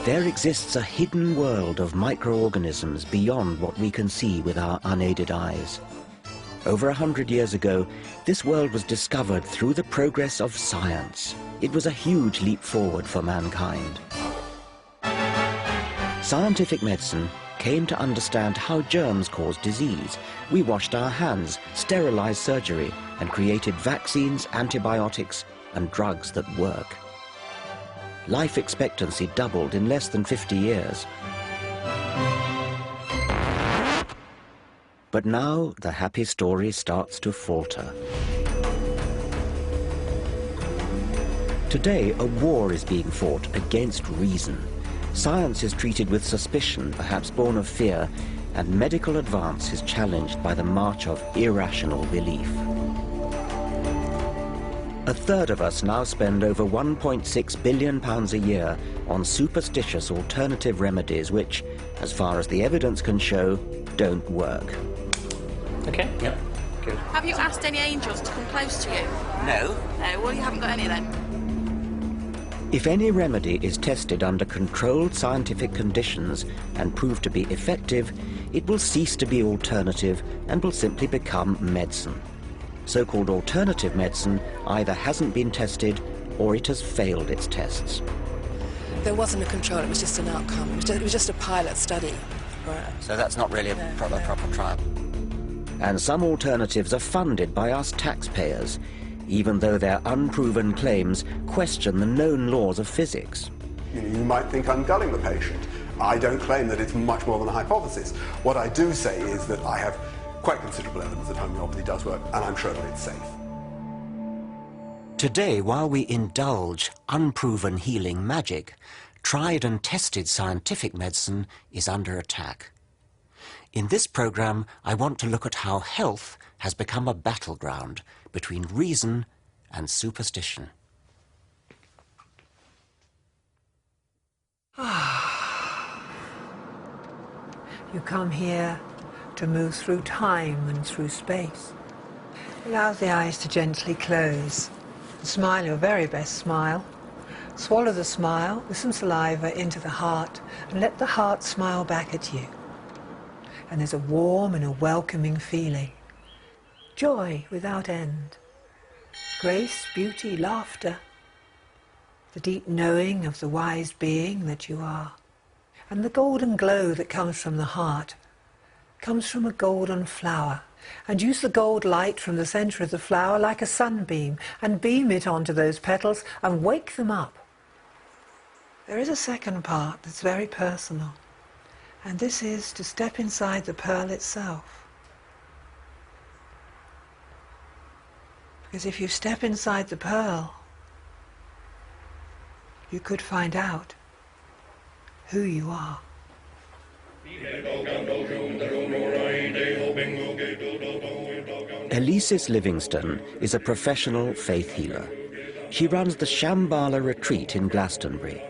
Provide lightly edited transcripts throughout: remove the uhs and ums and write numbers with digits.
There exists a hidden world of microorganisms beyond what we can see with our unaided eyes. Over 100 years ago, this world was discovered through the progress of science. It was a huge leap forward for mankind. Scientific medicine came to understand how germs cause disease. We washed our hands, sterilized surgery, and created vaccines, antibiotics, and drugs that work. Life expectancy doubled in less than 50 years. But now the happy story starts to falter. Today, a war is being fought against reason. Science is treated with suspicion, perhaps born of fear, and medical advance is challenged by the march of irrational belief. A third of us now spend over £1.6 billion a year on superstitious alternative remedies which, as far as the evidence can show, don't work. Okay. Yep. Good. Have you asked any angels to come close to you? No. No, well, you haven't got any then. If any remedy is tested under controlled scientific conditions and proved to be effective, it will cease to be alternative and will simply become medicine. So-called alternative medicine either hasn't been tested or it has failed its tests. There wasn't a control, it was just an outcome. It was just a pilot study. So that's not really a proper trial. And some alternatives are funded by us taxpayers, even though their unproven claims question the known laws of physics. You might think I'm gulling the patient. I don't claim that it's much more than a hypothesis. What I do say is that I have quite considerable evidence that homeopathy does work, and I'm sure that it's safe. Today, while we indulge unproven healing magic, tried and tested scientific medicine is under attack. In this program, I want to look at how health has become a battleground between reason and superstition. You come here to move through time and through space. Allow the eyes to gently close. Smile your very best smile. Swallow the smile with some saliva into the heart and let the heart smile back at you. And there's a warm and a welcoming feeling. Joy without end. Grace, beauty, laughter. The deep knowing of the wise being that you are. And the golden glow that comes from the heart comes from a golden flower. And use the gold light from the center of the flower like a sunbeam and beam it onto those petals and wake them up. There is a second part that's very personal. And this is to step inside the pearl itself. Because if you step inside the pearl, you could find out who you are. Elisis Livingston is a professional faith healer. She runs the Shambhala retreat in Glastonbury.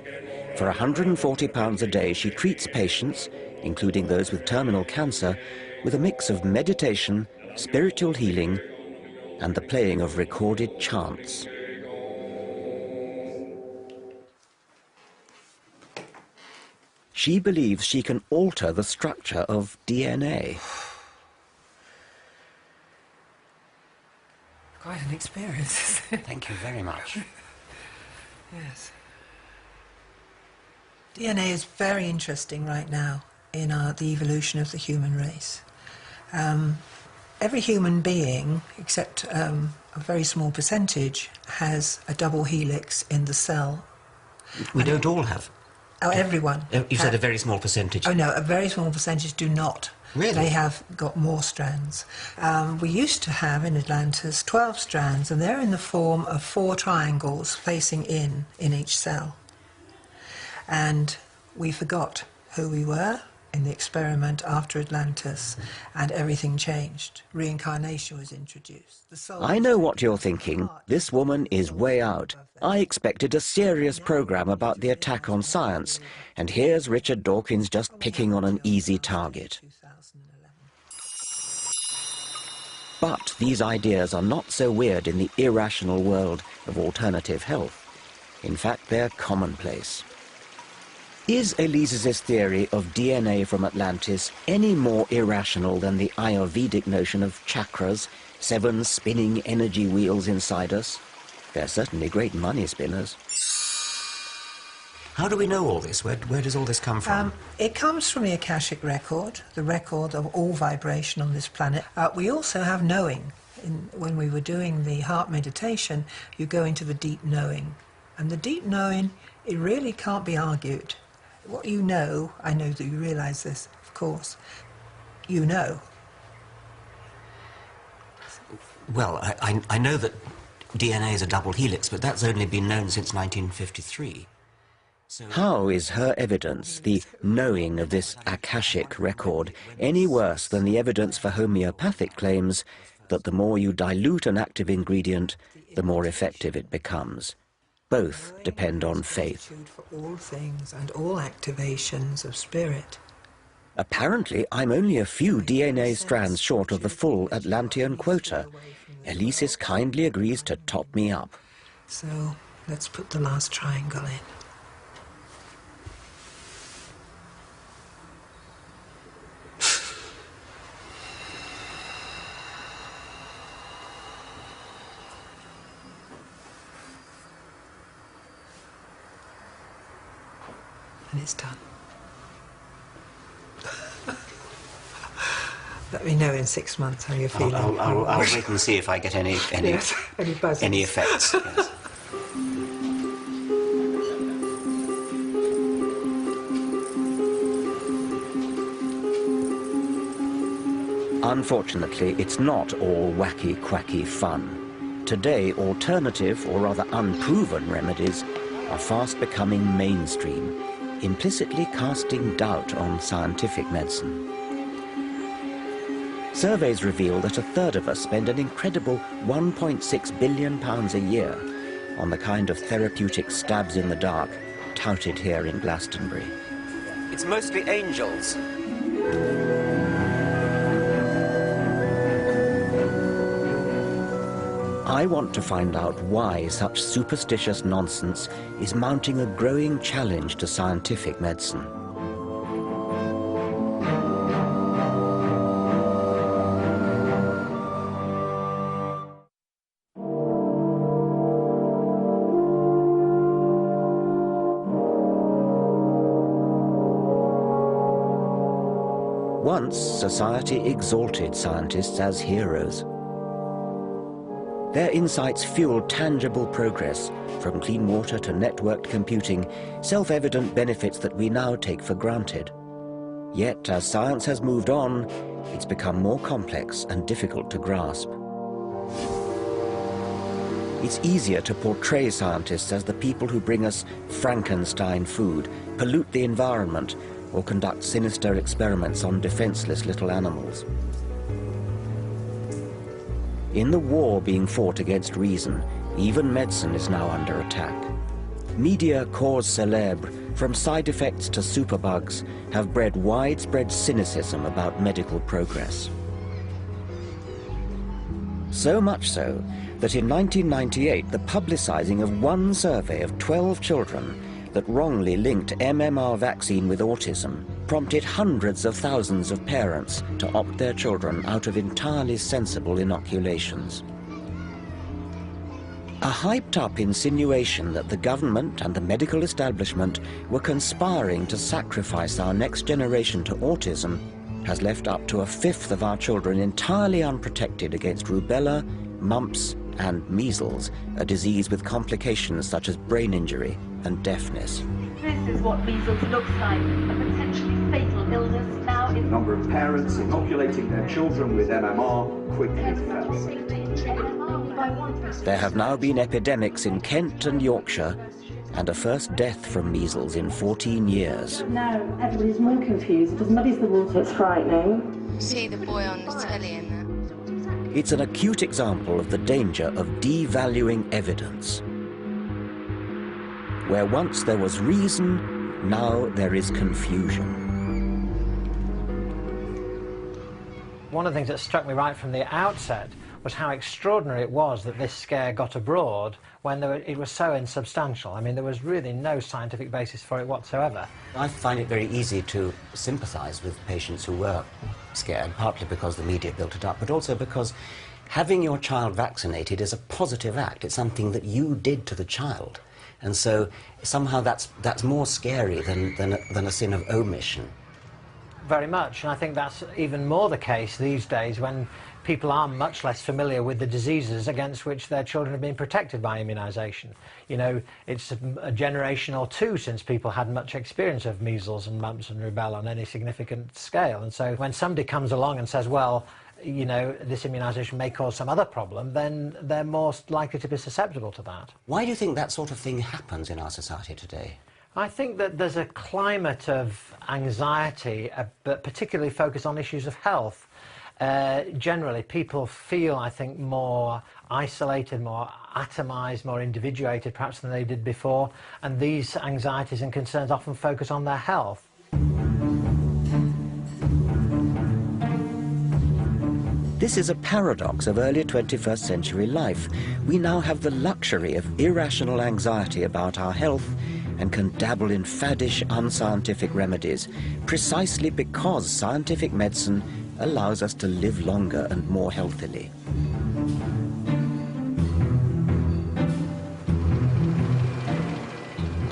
For £140 a day, she treats patients, including those with terminal cancer, with a mix of meditation, spiritual healing, and the playing of recorded chants. She believes she can alter the structure of DNA. Quite an experience. Thank you very much. Yes. DNA is very interesting right now in the evolution of the human race. Every human being, except a very small percentage, has a double helix in the cell. We don't all have. Oh, everyone. You said a very small percentage. Oh no, a very small percentage do not. Really? They have got more strands. We used to have in Atlantis 12 strands, and they're in the form of 4 triangles facing in each cell. And we forgot who we were in the experiment after Atlantis, and everything changed. Reincarnation was introduced. The soul I know what you're thinking. This woman is way out. I expected a serious program about the attack on science, and here's Richard Dawkins just picking on an easy target. But these ideas are not so weird in the irrational world of alternative health. In fact, they're commonplace. Is Elise's theory of DNA from Atlantis any more irrational than the Ayurvedic notion of chakras, 7 spinning energy wheels inside us? They're certainly great money spinners. How do we know all this? Where does all this come from? It comes from the Akashic record, the record of all vibration on this planet. We also have knowing. When we were doing the heart meditation, you go into the deep knowing. And the deep knowing, it really can't be argued. What you know, I know that you realise this, of course, you know. Well, I know that DNA is a double helix, but that's only been known since 1953. So how is her evidence, the knowing of this Akashic record, any worse than the evidence for homeopathic claims that the more you dilute an active ingredient, the more effective it becomes? Both depend on faith. For all things and all activations of spirit. Apparently, I'm only a few DNA strands short of the full Atlantean quota. Elisis kindly agrees to top me up. So, let's put the last triangle in. And it's done. Let me know in 6 months how you're feeling. I'll wait and see if I get any yes, any buzzes. Any effects. Yes. Unfortunately, it's not all wacky, quacky fun. Today, alternative, or rather unproven remedies are fast becoming mainstream, implicitly casting doubt on scientific medicine. Surveys reveal that 1/3 of us spend an incredible £1.6 billion a year on the kind of therapeutic stabs in the dark touted here in Glastonbury. It's mostly angels. I want to find out why such superstitious nonsense is mounting a growing challenge to scientific medicine. Once, society exalted scientists as heroes. Their insights fueled tangible progress, from clean water to networked computing, self-evident benefits that we now take for granted. Yet, as science has moved on, it's become more complex and difficult to grasp. It's easier to portray scientists as the people who bring us Frankenstein food, pollute the environment, or conduct sinister experiments on defenseless little animals. In the war being fought against reason, even medicine is now under attack. Media cause célèbre, from side effects to superbugs, have bred widespread cynicism about medical progress. So much so that in 1998, the publicizing of one survey of 12 children that wrongly linked MMR vaccine with autism prompted hundreds of thousands of parents to opt their children out of entirely sensible inoculations. A hyped-up insinuation that the government and the medical establishment were conspiring to sacrifice our next generation to autism has left up to 1/5 of our children entirely unprotected against rubella, mumps, and measles, a disease with complications such as brain injury and deafness. This is what measles looks like, a potentially fatal illness now in... The number of parents inoculating their children with MMR quickly fell. There have now been epidemics in Kent and Yorkshire, and a first death from measles in 14 years. Now everybody's more confused, it muddies the water, it's frightening. See the boy on the telly and that. It's an acute example of the danger of devaluing evidence. Where once there was reason, now there is confusion. One of the things that struck me right from the outset was how extraordinary it was that this scare got abroad when it was so insubstantial. I mean, there was really no scientific basis for it whatsoever. I find it very easy to sympathise with patients who were scared, partly because the media built it up, but also because having your child vaccinated is a positive act. It's something that you did to the child. And so somehow that's more scary than a sin of omission. Very much, and I think that's even more the case these days when people are much less familiar with the diseases against which their children have been protected by immunisation. You know, it's a generation or two since people had much experience of measles and mumps and rubella on any significant scale. And so when somebody comes along and says, well, you know, this immunisation may cause some other problem, then they're more likely to be susceptible to that. Why do you think that sort of thing happens in our society today? I think that there's a climate of anxiety, but particularly focused on issues of health. Generally, people feel, I think, more isolated, more atomised, more individuated perhaps than they did before, and these anxieties and concerns often focus on their health. This is a paradox of early 21st century life. We now have the luxury of irrational anxiety about our health and can dabble in faddish, unscientific remedies precisely because scientific medicine allows us to live longer and more healthily.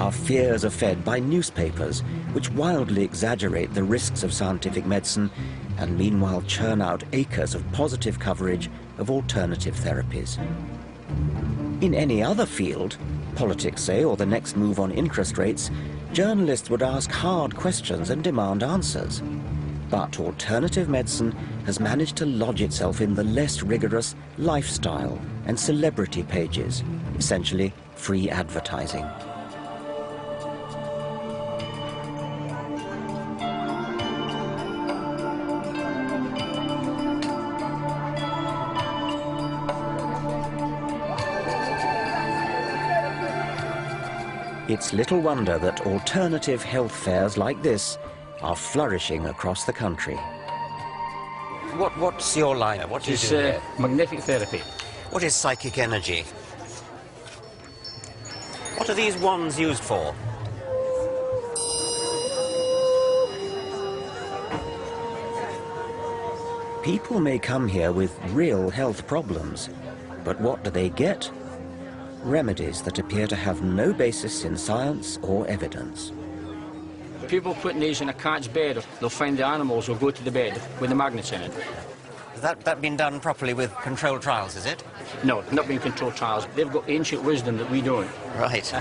Our fears are fed by newspapers, which wildly exaggerate the risks of scientific medicine and meanwhile churn out acres of positive coverage of alternative therapies. In any other field, politics, say, or the next move on interest rates, journalists would ask hard questions and demand answers. But alternative medicine has managed to lodge itself in the less rigorous lifestyle and celebrity pages, essentially free advertising. It's little wonder that alternative health fairs like this are flourishing across the country. What's your line? What do you do here? Magnetic therapy. What is psychic energy? What are these wands used for? People may come here with real health problems, but what do they get? Remedies that appear to have no basis in science or evidence. People putting these in a cat's bed, they'll find the animals will go to the bed with the magnets in it. Has that been done properly with controlled trials, is it? No, not being controlled trials. They've got ancient wisdom that we don't. Right.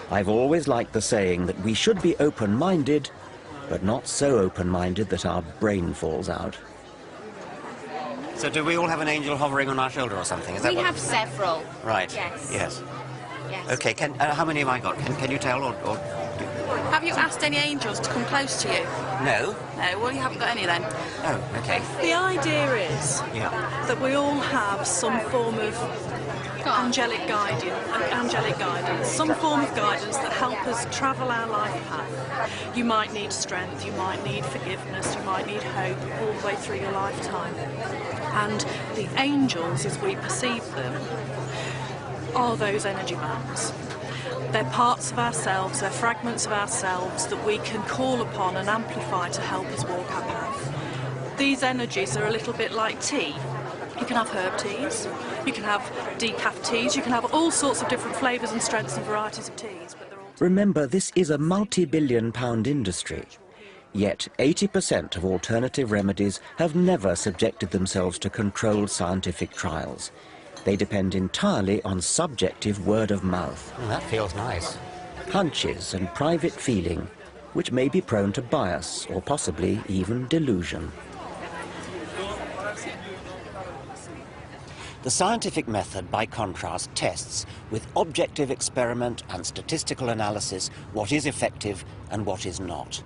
I've always liked the saying that we should be open-minded, but not so open-minded that our brain falls out. So do we all have an angel hovering on our shoulder or something? Is that We have several. Right. Yes. Yes. Yes. Okay, how many have I got? Can you tell or... Have you asked any angels to come close to you? No. No, well, you haven't got any then. Oh, okay. The idea is that we all have some form of angelic guidance, some form of guidance that help us travel our life path. You might need strength, you might need forgiveness, you might need hope all the way through your lifetime. And the angels, as we perceive them, are those energy bands. They're parts of ourselves, they're fragments of ourselves that we can call upon and amplify to help us walk our path. These energies are a little bit like tea. You can have herb teas, you can have decaf teas, you can have all sorts of different flavours and strengths and varieties of teas. But they're all... Remember, this is a multi-billion-pound industry. Yet 80% of alternative remedies have never subjected themselves to controlled scientific trials. They depend entirely on subjective word of mouth. Well, that feels nice. Hunches and private feeling, which may be prone to bias or possibly even delusion. The scientific method, by contrast, tests with objective experiment and statistical analysis what is effective and what is not.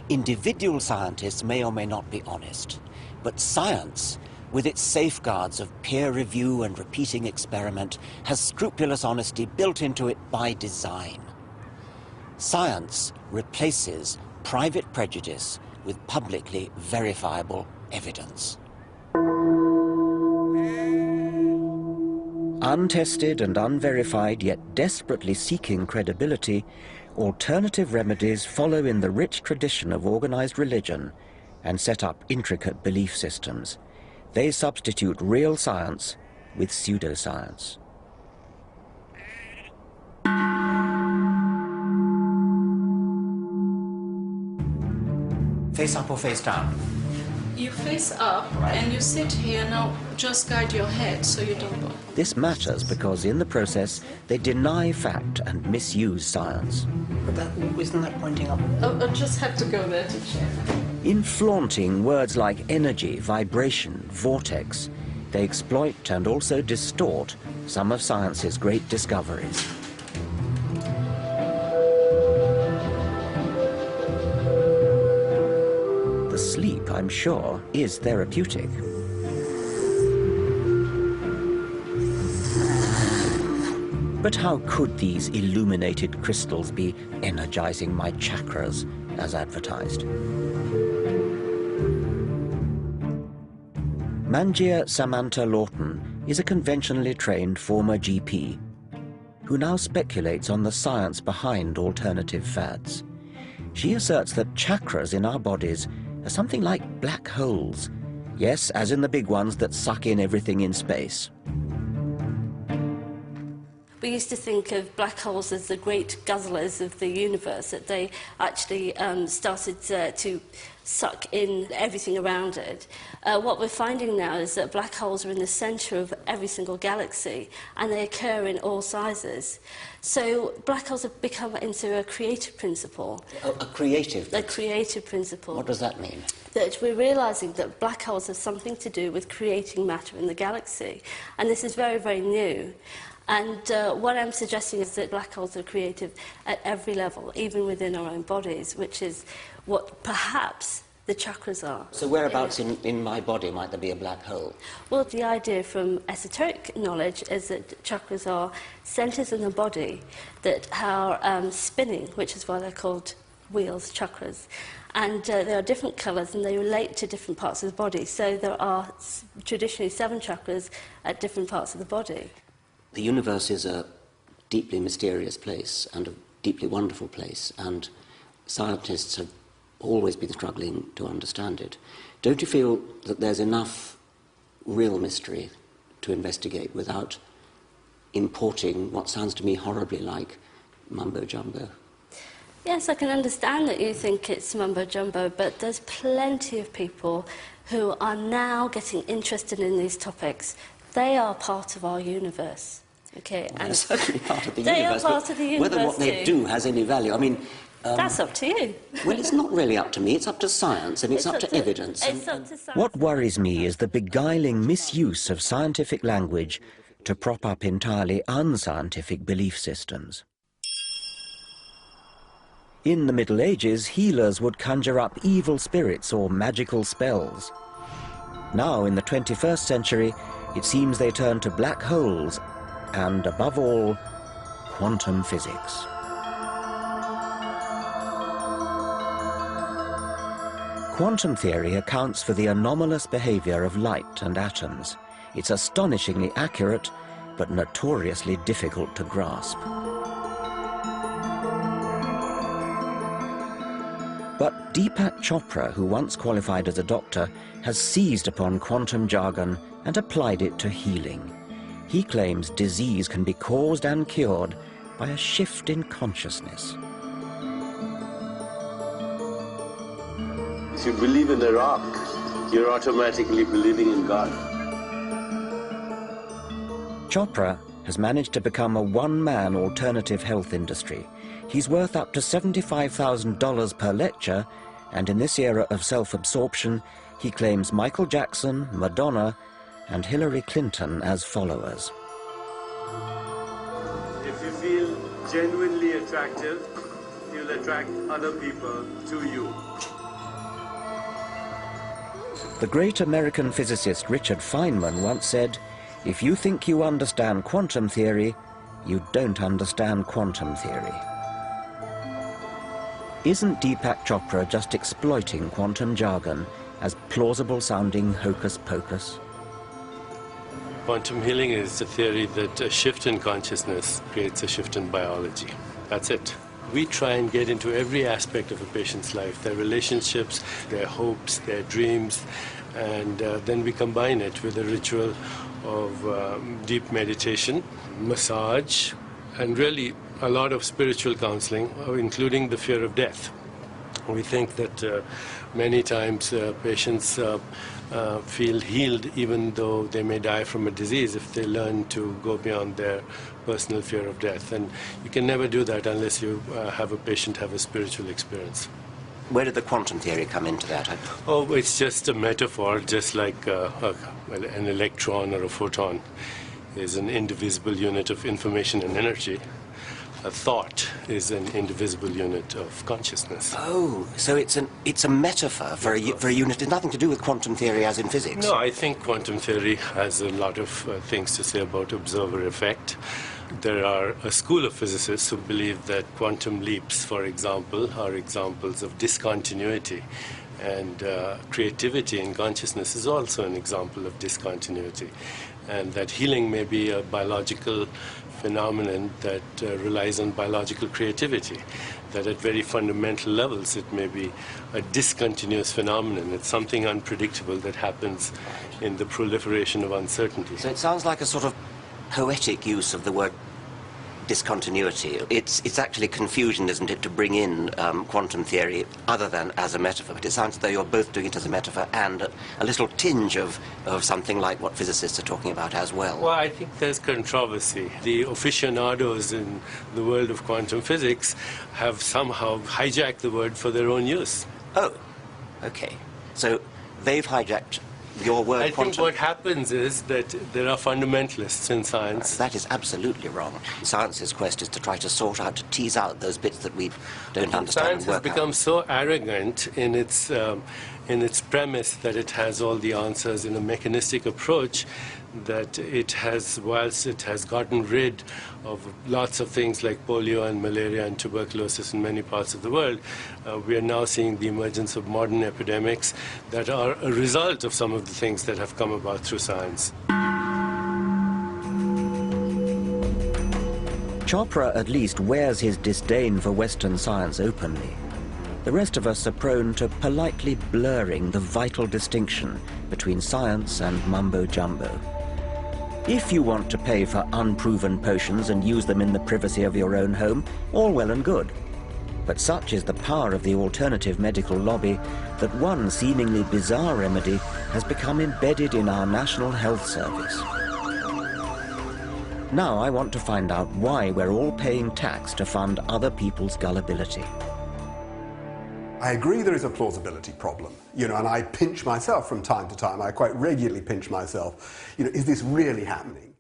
Individual scientists may or may not be honest, but science, with its safeguards of peer review and repeating experiment, has scrupulous honesty built into it by design. Science replaces private prejudice with publicly verifiable evidence. Untested and unverified, yet desperately seeking credibility, alternative remedies follow in the rich tradition of organized religion and set up intricate belief systems. They substitute real science with pseudoscience. Face up or face down? You face up and you sit here. Now just guide your head so you don't bump. This matters because in the process they deny fact and misuse science. But isn't that pointing up? I just had to go there to check. In flaunting words like energy, vibration, vortex, they exploit and also distort some of science's great discoveries. The sleep, I'm sure, is therapeutic. But how could these illuminated crystals be energizing my chakras as advertised? Manjia Samantha Lawton is a conventionally trained former GP who now speculates on the science behind alternative fads. She asserts that chakras in our bodies are something like black holes. Yes, as in the big ones that suck in everything in space. We used to think of black holes as the great guzzlers of the universe, that they actually started to suck in everything around it. What we're finding now is that black holes are in the centre of every single galaxy, and they occur in all sizes. So black holes have become into a creative principle. A creative? A creative principle. What does that mean? That we're realising that black holes have something to do with creating matter in the galaxy. And this is very, very new. And what I'm suggesting is that black holes are creative at every level, even within our own bodies, which is what perhaps the chakras are. So whereabouts in my body might there be a black hole? Well, the idea from esoteric knowledge is that chakras are centres in the body that are spinning, which is why they're called wheels, chakras. And there are different colours and they relate to different parts of the body. So there are traditionally 7 chakras at different parts of the body. The universe is a deeply mysterious place and a deeply wonderful place, and scientists have always been struggling to understand it. Don't you feel that there's enough real mystery to investigate without importing what sounds to me horribly like mumbo-jumbo? Yes, I can understand that you think it's mumbo-jumbo, but there's plenty of people who are now getting interested in these topics. They are part of our universe, okay? Well, they're certainly part of the they universe. They are part of the universe whether what they do has any value, I mean... that's up to you. Well, it's not really up to me. It's up to science, and it's up to evidence. It's up to science. What worries me is the beguiling misuse of scientific language to prop up entirely unscientific belief systems. In the Middle Ages, healers would conjure up evil spirits or magical spells. Now, in the 21st century, it seems they turn to black holes and, above all, quantum physics. Quantum theory accounts for the anomalous behavior of light and atoms. It's astonishingly accurate, but notoriously difficult to grasp. But Deepak Chopra, who once qualified as a doctor, has seized upon quantum jargon and applied it to healing. He claims disease can be caused and cured by a shift in consciousness. If you believe in a rock, you're automatically believing in God. Chopra has managed to become a one-man alternative health industry. He's worth up to $75,000 per lecture, and in this era of self-absorption, he claims Michael Jackson, Madonna, and Hillary Clinton as followers. If you feel genuinely attractive, you'll attract other people to you. The great American physicist Richard Feynman once said, "If you think you understand quantum theory, you don't understand quantum theory." Isn't Deepak Chopra just exploiting quantum jargon as plausible-sounding hocus-pocus? Quantum healing is a theory that a shift in consciousness creates a shift in biology. That's it. We try and get into every aspect of a patient's life, their relationships, their hopes, their dreams, and then we combine it with a ritual of deep meditation, massage, and really a lot of spiritual counseling, including the fear of death. We think that many times patients feel healed even though they may die from a disease if they learn to go beyond their personal fear of death. And you can never do that unless you have a patient have a spiritual experience. Where did the quantum theory come into that? Oh, it's just a metaphor, just like an electron or a photon is an indivisible unit of information and energy. A thought is an indivisible unit of consciousness. Oh, so it's a metaphor for a unit. It's nothing to do with quantum theory as in physics. No, I think quantum theory has a lot of things to say about observer effect. There are a school of physicists who believe that quantum leaps, for example, are examples of discontinuity. And creativity in consciousness is also an example of discontinuity. And that healing may be a biological phenomenon that relies on biological creativity, that at very fundamental levels it may be a discontinuous phenomenon. It's something unpredictable that happens in the proliferation of uncertainty. So it sounds like a sort of poetic use of the word discontinuity. It's actually confusion, isn't it, to bring in quantum theory other than as a metaphor. But it sounds as though you're both doing it as a metaphor and a little tinge of something like what physicists are talking about as well. Well, I think there's controversy. The aficionados in the world of quantum physics have somehow hijacked the word for their own use. Oh, okay. So they've hijacked your word I quantum. think what happens is that there are fundamentalists in science. That is absolutely wrong. Science's quest is to try to sort out, to tease out those bits that we don't understand. Science has become so arrogant in its premise that it has all the answers in a mechanistic approach that it has, whilst it has gotten rid of lots of things like polio and malaria and tuberculosis in many parts of the world, we are now seeing the emergence of modern epidemics that are a result of some of the things that have come about through science. Chopra at least wears his disdain for Western science openly. The rest of us are prone to politely blurring the vital distinction between science and mumbo-jumbo. If you want to pay for unproven potions and use them in the privacy of your own home, all well and good. But such is the power of the alternative medical lobby that one seemingly bizarre remedy has become embedded in our National Health Service. Now I want to find out why we're all paying tax to fund other people's gullibility. I agree there is a plausibility problem, and I pinch myself from time to time. I quite regularly pinch myself. Is this really happening?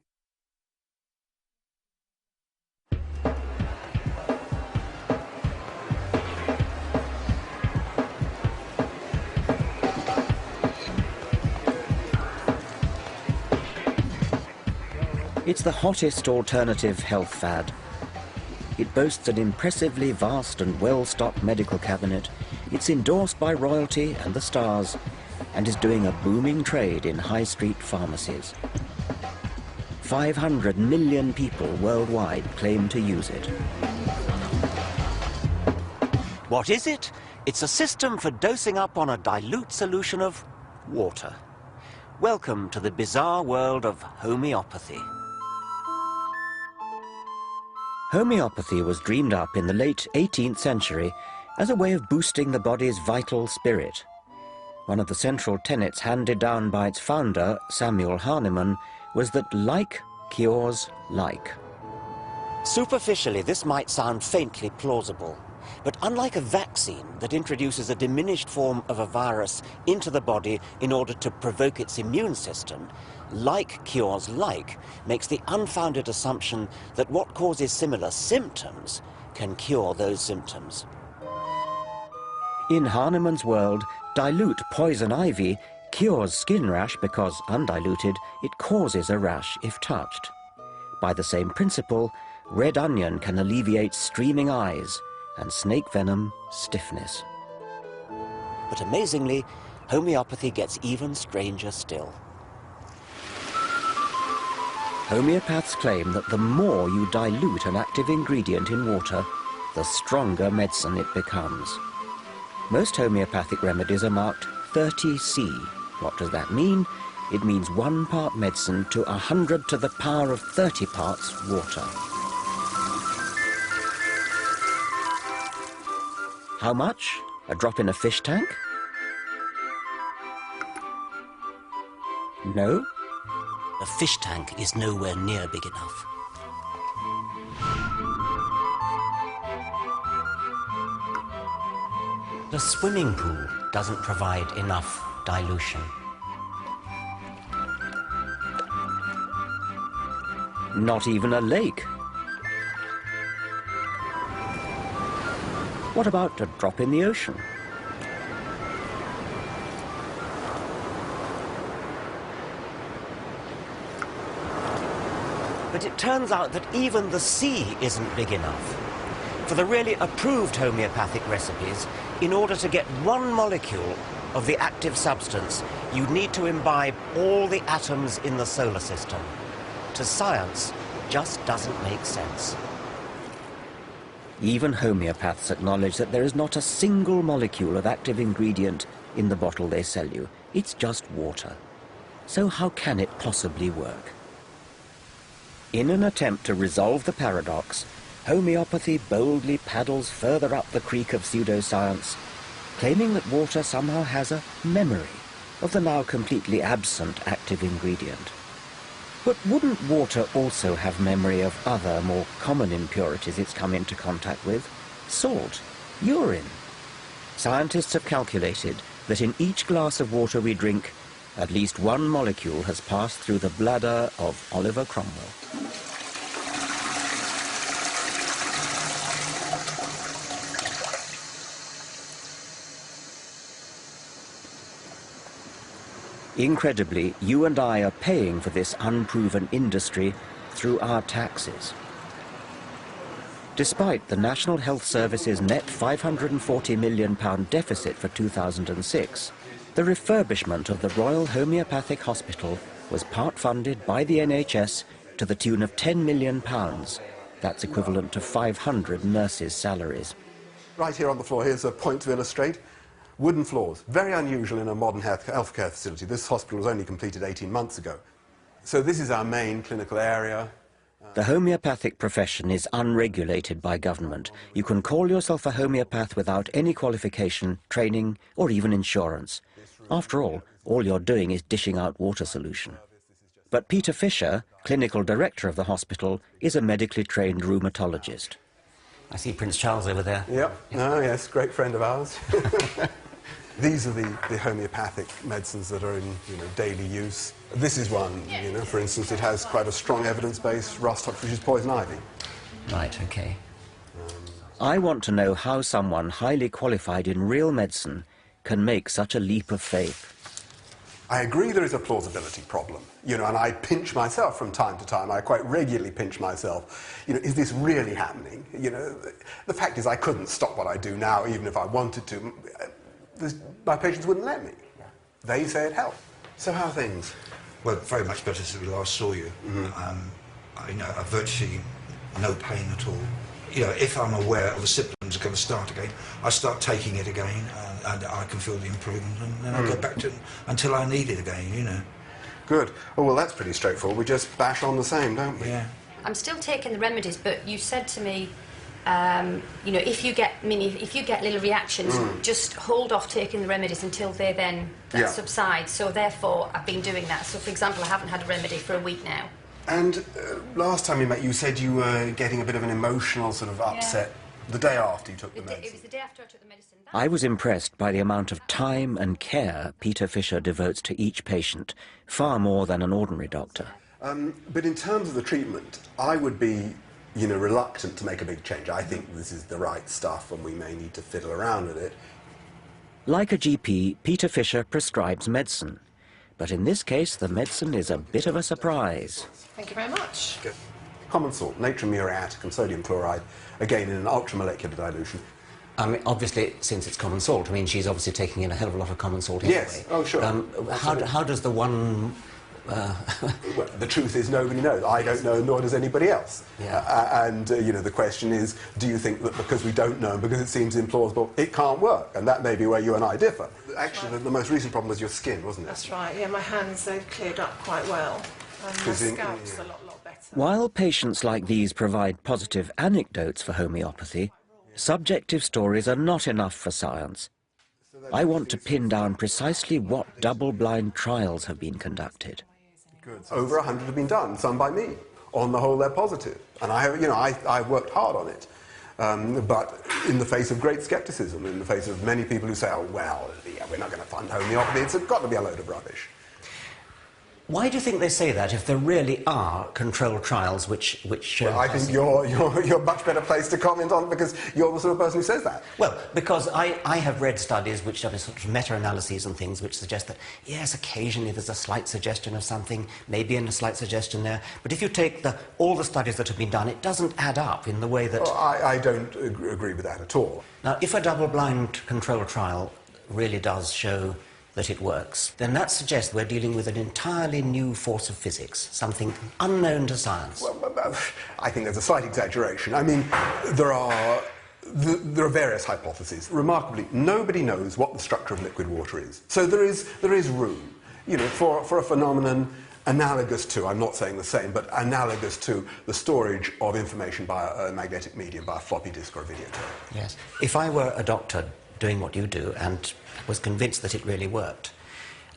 It's the hottest alternative health fad. It boasts an impressively vast and well-stocked medical cabinet. It's endorsed by royalty and the stars, and is doing a booming trade in high street pharmacies. 500 million people worldwide claim to use it. What is it? It's a system for dosing up on a dilute solution of water. Welcome to the bizarre world of homeopathy. Homeopathy was dreamed up in the late 18th century as a way of boosting the body's vital spirit. One of the central tenets handed down by its founder, Samuel Hahnemann, was that like cures like. Superficially, this might sound faintly plausible, but unlike a vaccine that introduces a diminished form of a virus into the body in order to provoke its immune system, like cures like makes the unfounded assumption that what causes similar symptoms can cure those symptoms. In Hahnemann's world, dilute poison ivy cures skin rash because, undiluted, it causes a rash if touched. By the same principle, red onion can alleviate streaming eyes and snake venom stiffness. But amazingly, homeopathy gets even stranger still. Homeopaths claim that the more you dilute an active ingredient in water, the stronger medicine it becomes. Most homeopathic remedies are marked 30C. What does that mean? It means 1 part medicine to 100 to the power of 30 parts water. How much? A drop in a fish tank? No? A fish tank is nowhere near big enough. The swimming pool doesn't provide enough dilution. Not even a lake. What about a drop in the ocean? But it turns out that even the sea isn't big enough. For the really approved homeopathic recipes, in order to get 1 molecule of the active substance, you need to imbibe all the atoms in the solar system. To science, just doesn't make sense. Even homeopaths acknowledge that there is not a single molecule of active ingredient in the bottle they sell you. It's just water. So how can it possibly work? In an attempt to resolve the paradox, homeopathy boldly paddles further up the creek of pseudoscience, claiming that water somehow has a memory of the now completely absent active ingredient. But wouldn't water also have memory of other, more common impurities it's come into contact with? Salt, urine. Scientists have calculated that in each glass of water we drink, at least 1 molecule has passed through the bladder of Oliver Cromwell. Incredibly, you and I are paying for this unproven industry through our taxes. Despite the National Health Service's net £540 million deficit for 2006, the refurbishment of the Royal Homeopathic Hospital was part funded by the NHS to the tune of £10 million. That's equivalent to 500 nurses' salaries. Right here on the floor, here's a point to illustrate. Wooden floors, very unusual in a modern healthcare facility. This hospital was only completed 18 months ago. So this is our main clinical area. The homeopathic profession is unregulated by government. You can call yourself a homeopath without any qualification, training, or even insurance. After all you're doing is dishing out water solution. But Peter Fisher, clinical director of the hospital, is a medically trained rheumatologist. I see Prince Charles over there. Yep. Oh, yes, great friend of ours. These are the homeopathic medicines that are in daily use. This is one, for instance, it has quite a strong evidence base, rust ox, which is poison ivy. Right, okay. I want to know how someone highly qualified in real medicine can make such a leap of faith. I agree there is a plausibility problem, and I pinch myself from time to time. I quite regularly pinch myself. Is this really happening? The fact is I couldn't stop what I do now, even if I wanted to. My patients wouldn't let me. They say it helped. So how are things? Well, very much better since we last saw you. I've virtually no pain at all. If I'm aware of the symptoms are going to start again, I start taking it again, and I can feel the improvement, and then I go back to it until I need it again, Good. Oh, well, that's pretty straightforward. We just bash on the same, don't we? Yeah. I'm still taking the remedies, but you said to me, if you get little reactions, just hold off taking the remedies until they then subside. So therefore, I've been doing that. So, for example, I haven't had a remedy for a week now. And last time we met, you said you were getting a bit of an emotional sort of upset the day after you took the medicine. It was the day after I took the medicine. I was impressed by the amount of time and care Peter Fisher devotes to each patient, far more than an ordinary doctor. But in terms of the treatment, I would be, reluctant to make a big change. I think this is the right stuff and we may need to fiddle around with it. Like a GP, Peter Fisher prescribes medicine. But in this case, the medicine is a bit of a surprise. Thank you very much. Good. Common salt, natrium muriatic and sodium chloride, again in an ultramolecular dilution. Obviously, since it's common salt, she's obviously taking in a hell of a lot of common salt anyway. Yes, oh sure. How does the 1 Well, the truth is nobody knows. I don't know, nor does anybody else. Yeah. You know, the question is, do you think that because we don't know, because it seems implausible, it can't work? And that may be where you and I differ. Actually, the most recent problem was your skin, wasn't it? That's right, yeah, my hands, they've cleared up quite well. And my scalp's a lot better. While patients like these provide positive anecdotes for homeopathy, subjective stories are not enough for science. I want to pin down precisely what double-blind trials have been conducted. Over 100 have been done, some by me. On the whole, they're positive. And I've worked hard on it. But in the face of great scepticism, in the face of many people who say, oh, well, yeah, we're not going to fund homeopathy, it's got to be a load of rubbish. Why do you think they say that if there really are controlled trials which show... Well, I think you're much better placed to comment on because you're the sort of person who says that. Well, because I have read studies which are sort of meta-analyses and things which suggest that, yes, occasionally there's a slight suggestion of something, maybe a slight suggestion there, but if you take all the studies that have been done, it doesn't add up in the way that... Oh, I don't agree with that at all. Now, if a double-blind controlled trial really does show that it works, then that suggests we're dealing with an entirely new force of physics, something unknown to science. Well, I think there's a slight exaggeration. I mean, there are various hypotheses. Remarkably, nobody knows what the structure of liquid water is. So there is room, you know, for a phenomenon analogous to, I'm not saying the same, but analogous to the storage of information by a magnetic medium, by a floppy disk or a videotape. Yes. If I were a doctor doing what you do and was convinced that it really worked,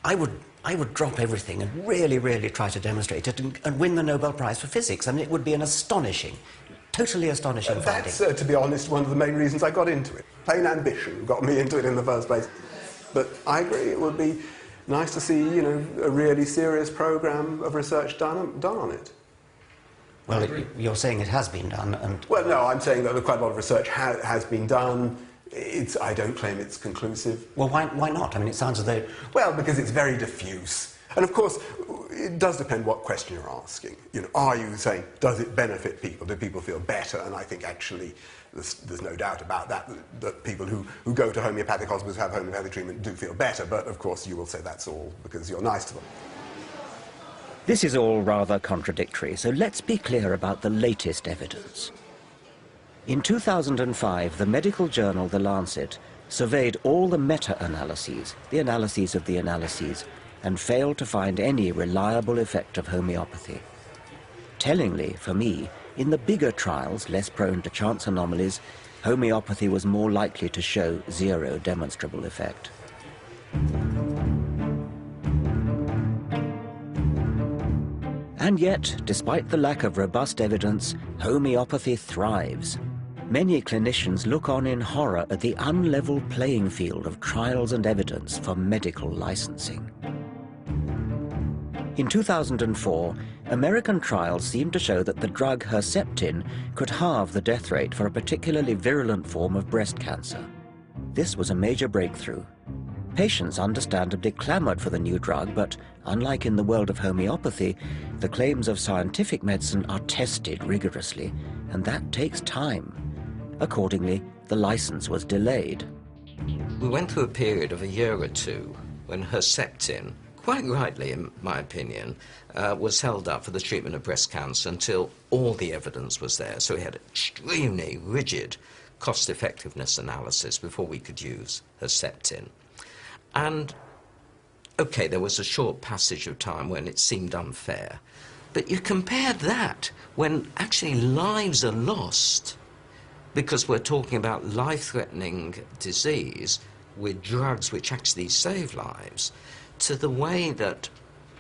I would drop everything and really, really try to demonstrate it and win the Nobel Prize for Physics. I mean, it would be an astonishing, totally astonishing finding. That's, to be honest, one of the main reasons I got into it. Plain ambition got me into it in the first place. But I agree, it would be nice to see, you know, a really serious program of research done on it. Well, you're saying it has been done, and... Well, no, I'm saying that quite a lot of research has been done. I don't claim it's conclusive. Well, why not? I mean, it sounds as though... Well, because it's very diffuse. And of course, it does depend what question you're asking. You know, are you saying, does it benefit people? Do people feel better? And I think actually there's no doubt about that, that people who go to homeopathic hospitals, have homeopathic treatment, do feel better. But of course, you will say that's all because you're nice to them. This is all rather contradictory, so let's be clear about the latest evidence. In 2005, the medical journal The Lancet surveyed all the meta-analyses, the analyses of the analyses, and failed to find any reliable effect of homeopathy. Tellingly, for me, in the bigger trials, less prone to chance anomalies, homeopathy was more likely to show zero demonstrable effect. And yet, despite the lack of robust evidence, homeopathy thrives. Many clinicians look on in horror at the unlevel playing field of trials and evidence for medical licensing. In 2004, American trials seemed to show that the drug Herceptin could halve the death rate for a particularly virulent form of breast cancer. This was a major breakthrough. Patients understandably clamored for the new drug, but unlike in the world of homeopathy, the claims of scientific medicine are tested rigorously, and that takes time. Accordingly, the license was delayed. We went through a period of a year or two when Herceptin, quite rightly in my opinion, was held up for the treatment of breast cancer until all the evidence was there. So we had extremely rigid cost-effectiveness analysis before we could use Herceptin. And, okay, there was a short passage of time when it seemed unfair. But you compare that when actually lives are lost, because we're talking about life-threatening disease with drugs which actually save lives, to the way that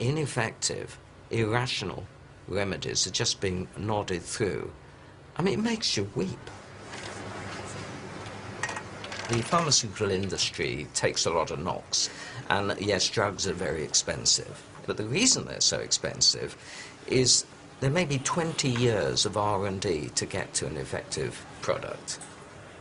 ineffective, irrational remedies are just being nodded through. I mean, it makes you weep. The pharmaceutical industry takes a lot of knocks, and yes, drugs are very expensive. But the reason they're so expensive is there may be 20 years of R&D to get to an effective product.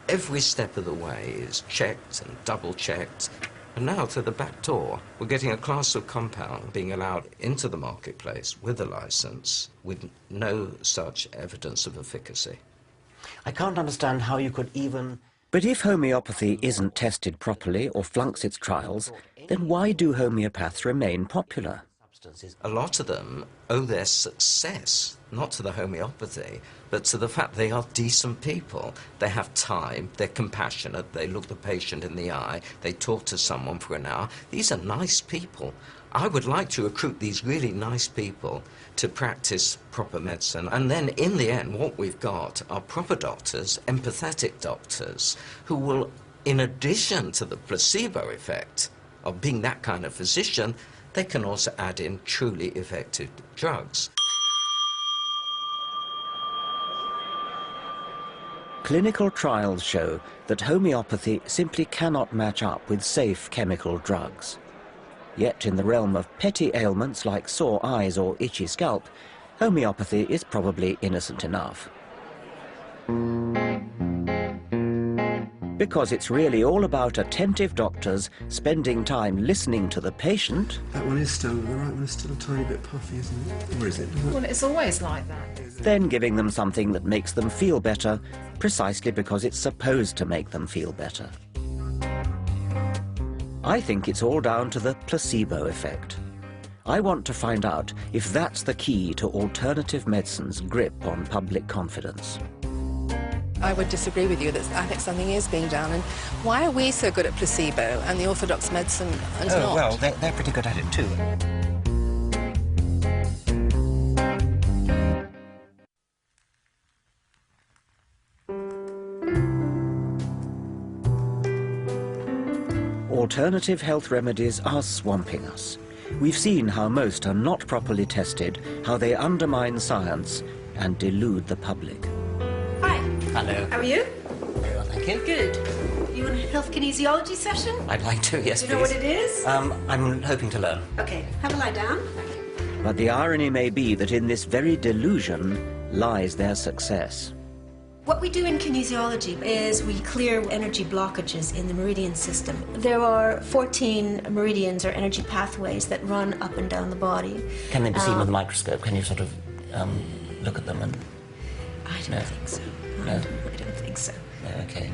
Every step of the way is checked and double-checked. And now, to the back door, we're getting a class of compound being allowed into the marketplace with a license, with no such evidence of efficacy. I can't understand how you could even... But if homeopathy isn't tested properly or flunks its trials, then why do homeopaths remain popular? substances. A lot of them owe their success not to the homeopathy, but to the fact they are decent people. They have time, they're compassionate, they look the patient in the eye, they talk to someone for an hour. These are nice people. I would like to recruit these really nice people to practice proper medicine. And then, in the end, what we've got are proper doctors, empathetic doctors, who will, in addition to the placebo effect of being that kind of physician, they can also add in truly effective drugs. Clinical trials show that homeopathy simply cannot match up with safe chemical drugs. Yet in the realm of petty ailments like sore eyes or itchy scalp, homeopathy is probably innocent enough. Because it's really all about attentive doctors spending time listening to the patient. That one is still, the right one is still a tiny bit puffy, isn't it? Or is it? Well, it's always like that. Then giving them something that makes them feel better, precisely because it's supposed to make them feel better. I think it's all down to the placebo effect. I want to find out if that's the key to alternative medicine's grip on public confidence. I would disagree with you that I think something is being done. And why are we so good at placebo and the orthodox medicine is not? Oh, well, they're pretty good at it too. Alternative health remedies are swamping us. We've seen how most are not properly tested, how they undermine science and delude the public. Hi. Hello. How are you? Very well, thank you. Good. You want a health kinesiology session? I'd like to, yes, Do you know what it is? I'm hoping to learn. Okay, have a lie down. But the irony may be that in this very delusion lies their success. What we do in kinesiology is we clear energy blockages in the meridian system. There are 14 meridians or energy pathways that run up and down the body. Can they be seen with a microscope? Can you sort of look at them and... I don't think so. No? I don't think so. No, okay.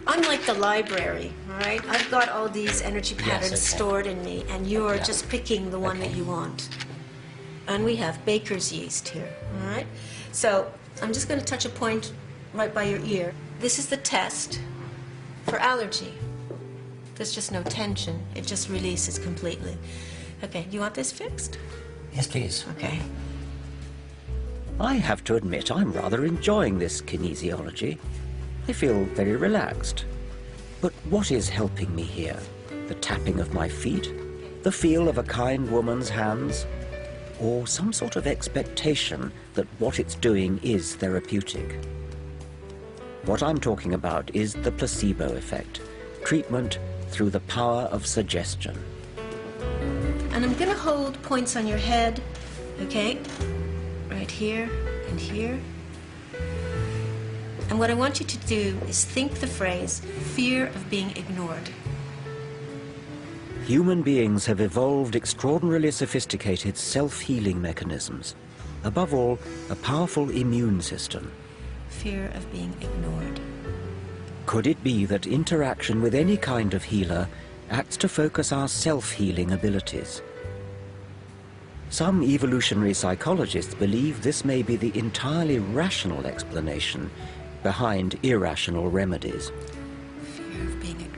I'm like the library, all right? I've got all these energy patterns stored in me, and you're just picking the one that you want. And we have baker's yeast here, all right? So I'm just going to touch a point right by your ear. This is the test for allergy. There's just no tension. It just releases completely. Okay, do you want this fixed? Yes, please. Okay. I have to admit I'm rather enjoying this kinesiology. I feel very relaxed. But what is helping me here? The tapping of my feet? The feel of a kind woman's hands? Or some sort of expectation that what it's doing is therapeutic? What I'm talking about is the placebo effect, treatment through the power of suggestion. And I'm going to hold points on your head, okay? Right here and here. And what I want you to do is think the phrase, fear of being ignored. Human beings have evolved extraordinarily sophisticated self-healing mechanisms. Above all, a powerful immune system. Fear of being ignored. Could it be that interaction with any kind of healer acts to focus our self-healing abilities? Some evolutionary psychologists believe this may be the entirely rational explanation behind irrational remedies. Fear of being ignored.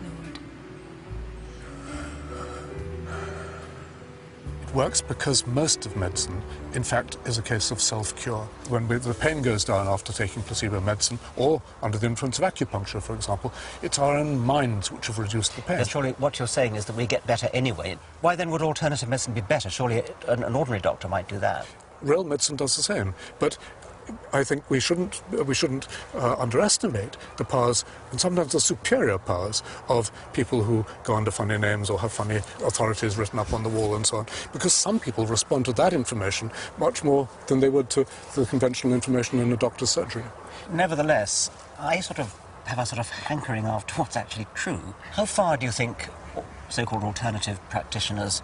It works because most of medicine, in fact, is a case of self-cure. When the pain goes down after taking placebo medicine, or under the influence of acupuncture, for example, it's our own minds which have reduced the pain. But surely what you're saying is that we get better anyway. Why then would alternative medicine be better? Surely an ordinary doctor might do that. Real medicine does the same, but I think we shouldn't underestimate the powers, and sometimes the superior powers, of people who go under funny names or have funny authorities written up on the wall and so on, because some people respond to that information much more than they would to the conventional information in a doctor's surgery. Nevertheless, I have a sort of hankering after what's actually true. How far do you think so-called alternative practitioners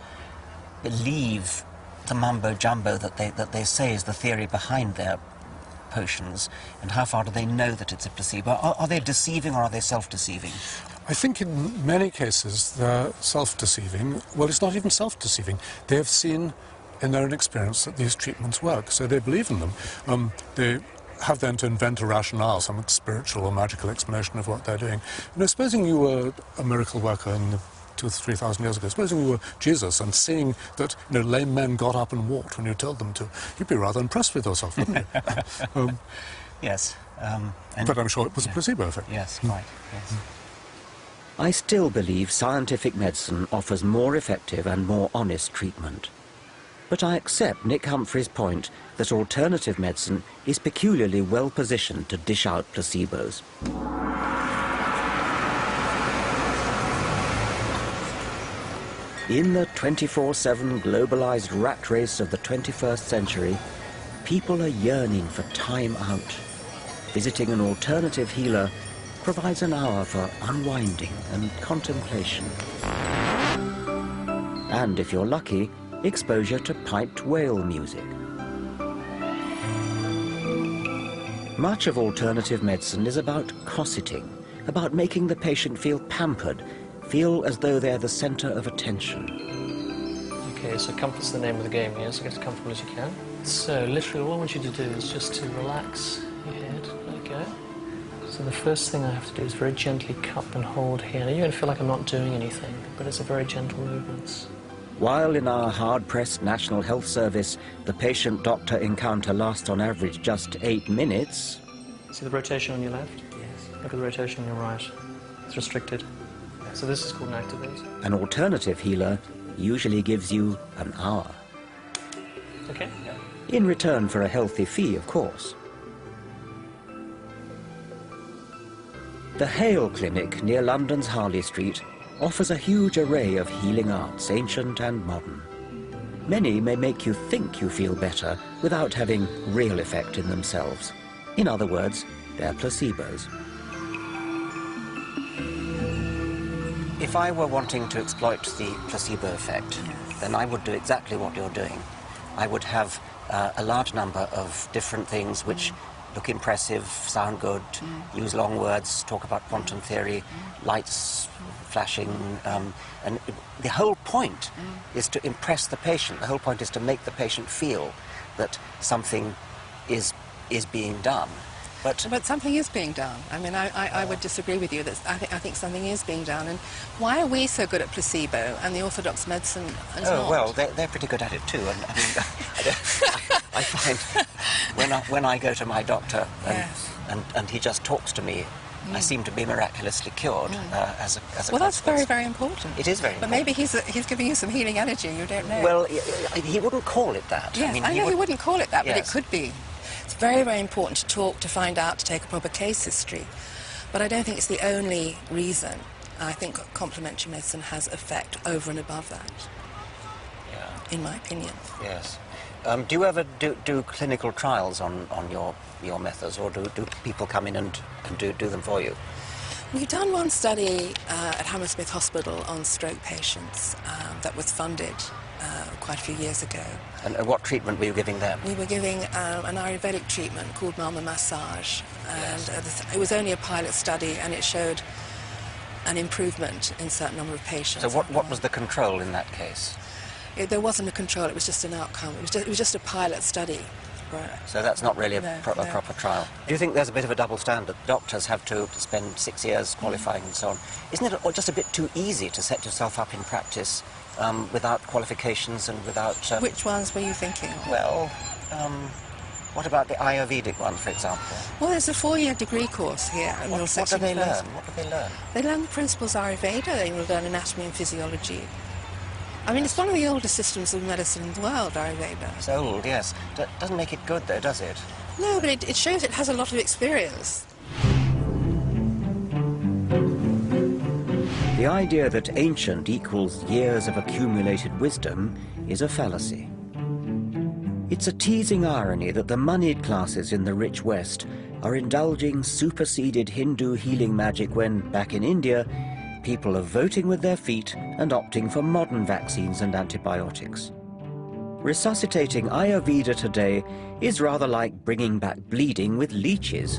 believe the mumbo-jumbo that they say is the theory behind their potions, and how far do they know that it's a placebo? Are they deceiving or are they self-deceiving? I think in many cases they're self-deceiving. Well, it's not even self-deceiving. They have seen in their own experience that these treatments work, so they believe in them. They have then to invent a rationale, some spiritual or magical explanation of what they're doing. You know, supposing you were a miracle worker in the 2,000 or 3,000 years ago, supposing you were Jesus and seeing that, you know, lame men got up and walked when you told them to, you'd be rather impressed with yourself, wouldn't you? Yes. But I'm sure it was a placebo effect. Yes, right. Yes. I still believe scientific medicine offers more effective and more honest treatment. But I accept Nick Humphrey's point that alternative medicine is peculiarly well positioned to dish out placebos. In the 24/7 globalized rat race of the 21st century, people are yearning for time out. Visiting an alternative healer provides an hour for unwinding and contemplation. And if you're lucky, exposure to piped whale music. Much of alternative medicine is about cosseting, about making the patient feel pampered, feel as though they're the center of attention. Okay, so comfort's the name of the game here, so get as comfortable as you can. So literally all I want you to do is just to relax your head. There you go. So the first thing I have to do is very gently cup and hold here. Now you're going to feel like I'm not doing anything, but it's a very gentle movements. While in our hard-pressed National Health Service, the patient-doctor encounter lasts on average just 8 minutes. See the rotation on your left? Yes. Look at the rotation on your right. It's restricted. So this is called an activate. An alternative healer usually gives you an hour. Okay. In return for a healthy fee, of course. The Hale Clinic near London's Harley Street offers a huge array of healing arts, ancient and modern. Many may make you think you feel better without having real effect in themselves. In other words, they're placebos. If I were wanting to exploit the placebo effect, then I would do exactly what you're doing. I would have a large number of different things which look impressive, sound good, use long words, talk about quantum theory, lights flashing, and the whole point is to impress the patient. The whole point is to make the patient feel that something is being done. But something is being done. I mean, I would disagree with you. That I think something is being done. And why are we so good at placebo and the orthodox medicine is not? Well, they're pretty good at it too. And I mean, I find when I go to my doctor and he just talks to me, I seem to be miraculously cured as a well, that's very, very important. It is very but important. But maybe he's giving you some healing energy, you don't know. Well, he wouldn't call it that. Yes, I know he wouldn't call it that, but yes. it could be. It's very, very important to talk, to find out, to take a proper case history. But I don't think it's the only reason. I think complementary medicine has effect over and above that, in my opinion. Yes. Do you ever do clinical trials on your methods, or do people come in and do them for you? We've done one study at Hammersmith Hospital on stroke patients that was funded quite a few years ago. And what treatment were you giving them? We were giving an Ayurvedic treatment called Mama Massage, and it was only a pilot study, and it showed an improvement in a certain number of patients. So what was the control in that case? There wasn't a control, it was just an outcome. It was just a pilot study. Right. So that's not really a proper trial. Do you think there's a bit of a double standard? Doctors have to spend 6 years qualifying and so on. Isn't it just a bit too easy to set yourself up in practice without qualifications and without... Which ones were you thinking? Well, what about the Ayurvedic one, for example? Well, there's a 4-year degree course here. What do they learn? What do they learn? They learn the principles of Ayurveda. They will learn anatomy and physiology. I mean, it's one of the oldest systems of medicine in the world, Ayurveda. It's old, yes. Doesn't make it good, though, does it? No, but it shows it has a lot of experience. The idea that ancient equals years of accumulated wisdom is a fallacy. It's a teasing irony that the moneyed classes in the rich West are indulging superseded Hindu healing magic when, back in India, people are voting with their feet and opting for modern vaccines and antibiotics. Resuscitating Ayurveda today is rather like bringing back bleeding with leeches.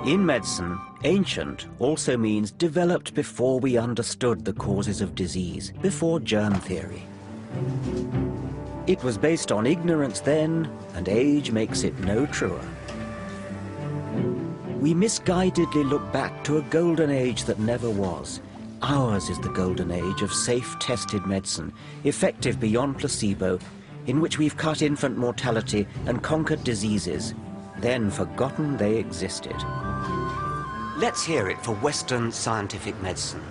In medicine, ancient also means developed before we understood the causes of disease, before germ theory. It was based on ignorance then, and age makes it no truer. We misguidedly look back to a golden age that never was. Ours is the golden age of safe, tested medicine, effective beyond placebo, in which we've cut infant mortality and conquered diseases, then forgotten they existed. Let's hear it for Western scientific medicine.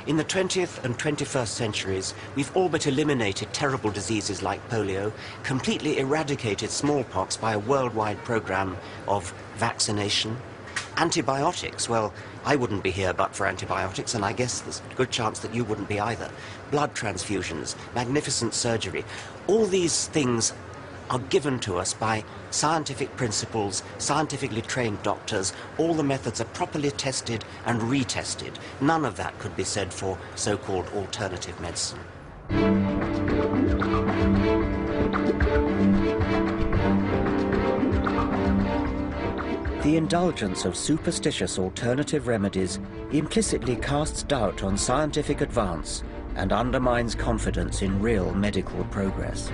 In the 20th and 21st centuries, we've all but eliminated terrible diseases like polio, completely eradicated smallpox by a worldwide program of vaccination. Antibiotics, well, I wouldn't be here but for antibiotics, and I guess there's a good chance that you wouldn't be either. Blood transfusions, magnificent surgery, all these things are given to us by scientific principles, scientifically trained doctors. All the methods are properly tested and retested. None of that could be said for so-called alternative medicine. The indulgence of superstitious alternative remedies implicitly casts doubt on scientific advance and undermines confidence in real medical progress.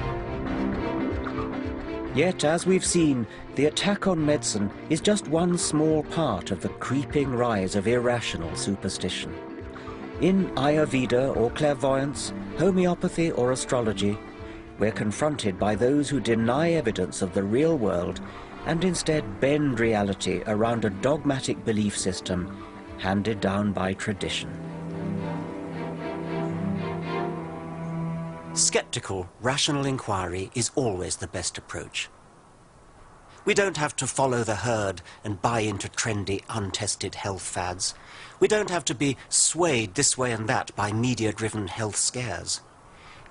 Yet, as we've seen, the attack on medicine is just one small part of the creeping rise of irrational superstition. In Ayurveda or clairvoyance, homeopathy or astrology, we're confronted by those who deny evidence of the real world and instead bend reality around a dogmatic belief system handed down by tradition. Skeptical, rational inquiry is always the best approach. We don't have to follow the herd and buy into trendy, untested health fads. We don't have to be swayed this way and that by media-driven health scares.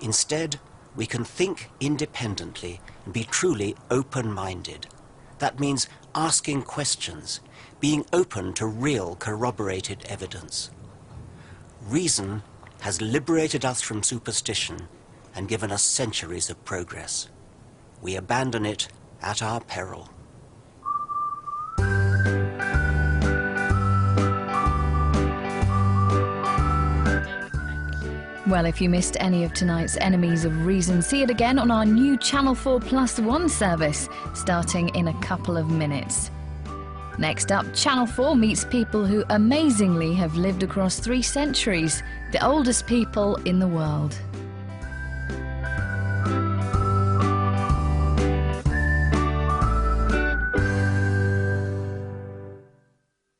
Instead, we can think independently and be truly open-minded. That means asking questions, being open to real corroborated evidence. Reason has liberated us from superstition and given us centuries of progress. We abandon it at our peril. Well, if you missed any of tonight's Enemies of Reason, see it again on our new Channel 4+1 service, starting in a couple of minutes. Next up, Channel 4 meets people who amazingly have lived across 3 centuries, the oldest people in the world.